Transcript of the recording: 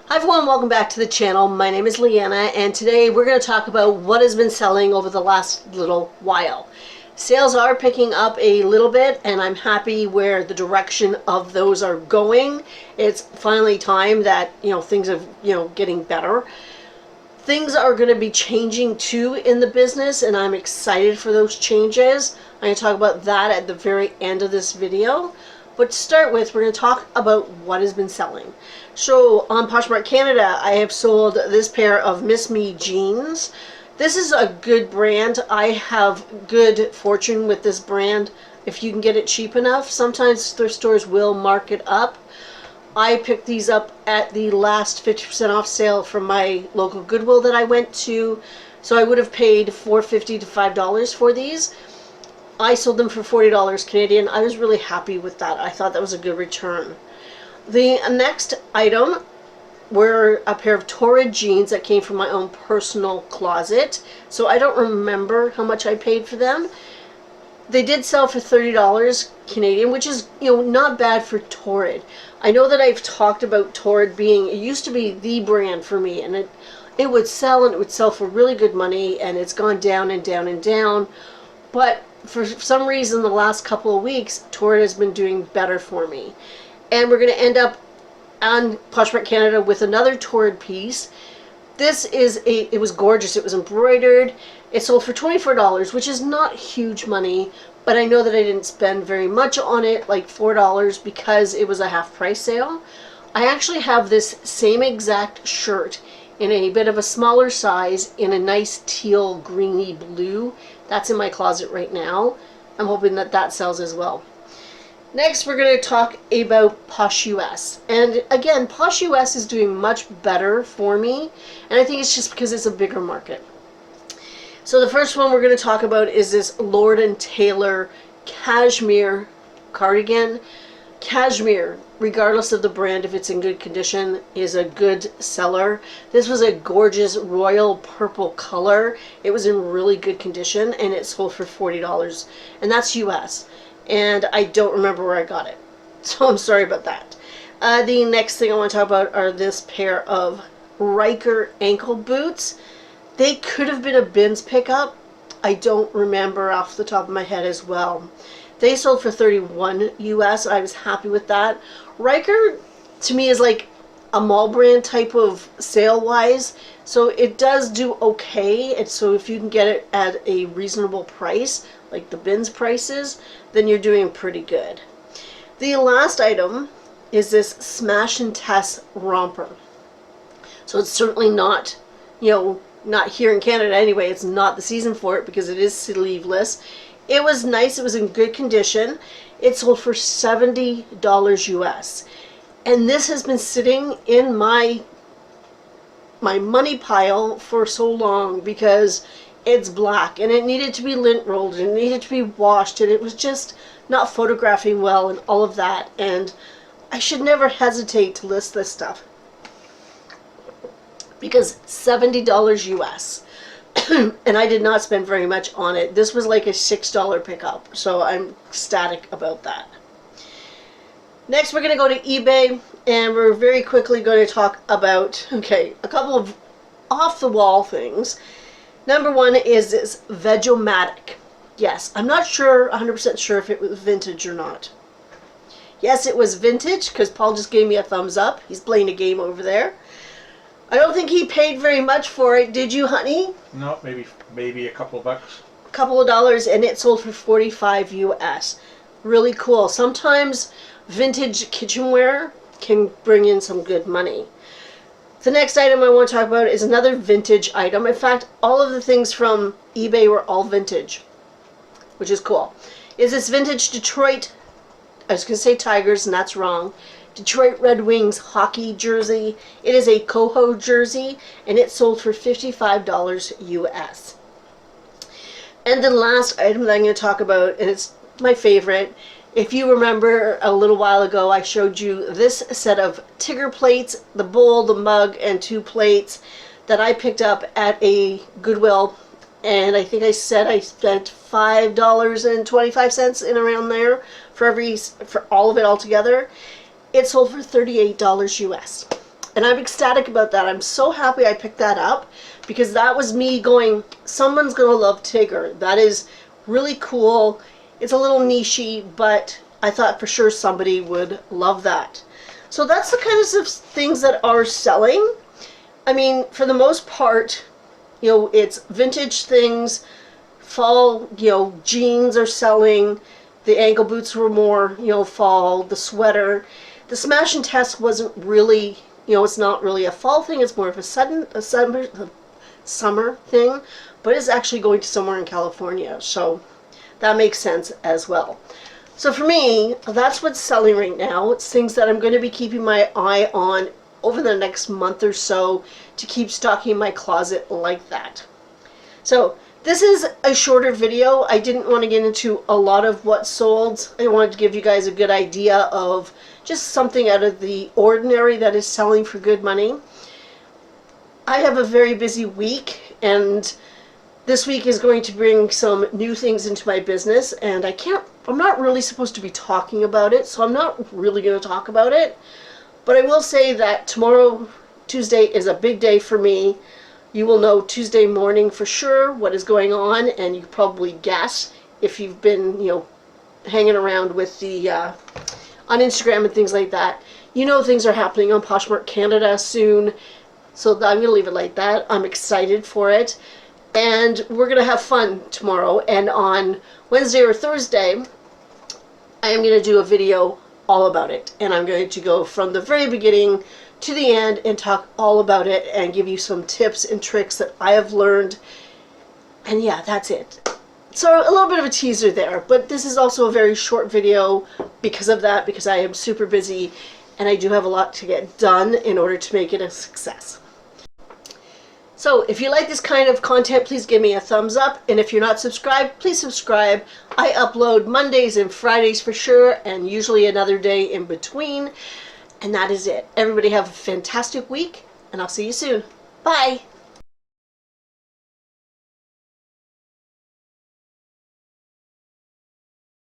Hi everyone, welcome back to the channel. My name is Leanna and today we're going to talk about what has been selling over the last little while. Sales are picking up a little bit and I'm happy where the direction of those are going. It's finally time that, things are, getting better. Things are going to be changing too in the business and I'm excited for those changes. I'm going to talk about that at the very end of this video. But to start with, we're going to talk about what has been selling. So on Poshmark Canada, I have sold this pair of Miss Me jeans. This is a good brand. I have good fortune with this brand if you can get it cheap enough. Sometimes thrift stores will mark it up. I picked these up at the last 50% off sale from my local Goodwill that I went to. So I would have paid $4.50 to $5 for these. I sold them for $40 Canadian. I was really happy with that. I thought that was a good return. The next item were a pair of Torrid jeans that came from my own personal closet. So I don't remember how much I paid for them. They did sell for $30 Canadian, which is, not bad for Torrid. I know that I've talked about Torrid it used to be the brand for me, and it would sell and it would sell for really good money, and it's gone down and down and down. But for some reason, the last couple of weeks, Torrid has been doing better for me. And we're going to end up on Poshmark Canada with another Torrid piece. It was gorgeous. It was embroidered. It sold for $24, which is not huge money, but I know that I didn't spend very much on it, like $4, because it was a half price sale. I actually have this same exact shirt in a bit of a smaller size in a nice teal greeny blue. That's in my closet right now. I'm hoping that that sells as well. Next, we're going to talk about Posh US. And again, Posh US is doing much better for me. And I think it's just because it's a bigger market. So the first one we're going to talk about is this Lord & Taylor cashmere cardigan. Cashmere, regardless of the brand, if it's in good condition, is a good seller. This was a gorgeous royal purple color. It was in really good condition and it sold for $40. And that's US. And I don't remember where I got it. So I'm sorry about that. The next thing I want to talk about are this pair of Riker ankle boots. They could have been a bins pickup. I don't remember off the top of my head as well. They sold for $31 US. I was happy with that. Riker, to me, is like a mall brand type of sale-wise. So it does do okay. So if you can get it at a reasonable price, like the bins prices, then you're doing pretty good. The last item is this Smash and Tess romper. So it's certainly not, not here in Canada anyway. It's not the season for it because it is sleeveless. It was nice. It was in good condition. It sold for $70 US. And this has been sitting in my money pile for so long because it's black and it needed to be lint rolled and it needed to be washed and it was just not photographing well and all of that. And I should never hesitate to list this stuff because $70 US. And I did not spend very much on it. This was like a $6 pickup, so I'm ecstatic about that. Next, we're going to go to eBay, and we're very quickly going to talk about, a couple of off-the-wall things. Number one is this Veg-O-Matic. Yes, I'm not sure, 100% sure if it was vintage or not. Yes, it was vintage, because Paul just gave me a thumbs up. He's playing a game over there. I don't think he paid very much for it. Did you, honey? No, maybe a couple of bucks. A couple of dollars, and it sold for $45 US. Really cool. Sometimes vintage kitchenware can bring in some good money. The next item I want to talk about is another vintage item. In fact, all of the things from eBay were all vintage, which is cool. Is this vintage Detroit, I was going to say Tigers, and that's wrong, Detroit Red Wings hockey jersey. It is a Coho jersey, and it sold for $55 US. And the last item that I'm going to talk about, and it's my favorite. If you remember a little while ago, I showed you this set of Tigger plates, the bowl, the mug, and 2 plates that I picked up at a Goodwill. And I think I said I spent $5.25 in around there for all of it all together. It sold for $38 US. And I'm ecstatic about that. I'm so happy I picked that up because that was me going, someone's going to love Tigger. That is really cool. It's a little nichey, but I thought for sure somebody would love that. So that's the kinds of things that are selling. I mean, for the most part, you know, it's vintage things, fall, you know, jeans are selling. The ankle boots were more, you know, fall, the sweater. The smash and test wasn't really, you know, it's not really a fall thing. It's more of a summer thing, but it's actually going to somewhere in California. So that makes sense as well. So for me, that's what's selling right now. It's things that I'm going to be keeping my eye on over the next month or so to keep stocking my closet like that. So this is a shorter video. I didn't want to get into a lot of what sold. I wanted to give you guys a good idea of just something out of the ordinary that is selling for good money. I have a very busy week, and this week is going to bring some new things into my business, and I'm not really supposed to be talking about it, so I'm not really going to talk about it. But I will say that tomorrow, Tuesday, is a big day for me. You will know Tuesday morning for sure what is going on, and you probably guess if you've been, you know, hanging around with the on Instagram and things like that. You know things are happening on Poshmark Canada soon, so I'm going to leave it like that. I'm excited for it, and we're going to have fun tomorrow. And on Wednesday or Thursday, I am going to do a video all about it, and I'm going to go from the very beginning to the end and talk all about it and give you some tips and tricks that I have learned. And yeah, that's it. So a little bit of a teaser there, but this is also a very short video because of that, because I am super busy and I do have a lot to get done in order to make it a success. So if you like this kind of content, please give me a thumbs up, and if you're not subscribed, please subscribe. I upload Mondays and Fridays for sure, and usually another day in between. And that is it. Everybody have a fantastic week, and I'll see you soon. Bye!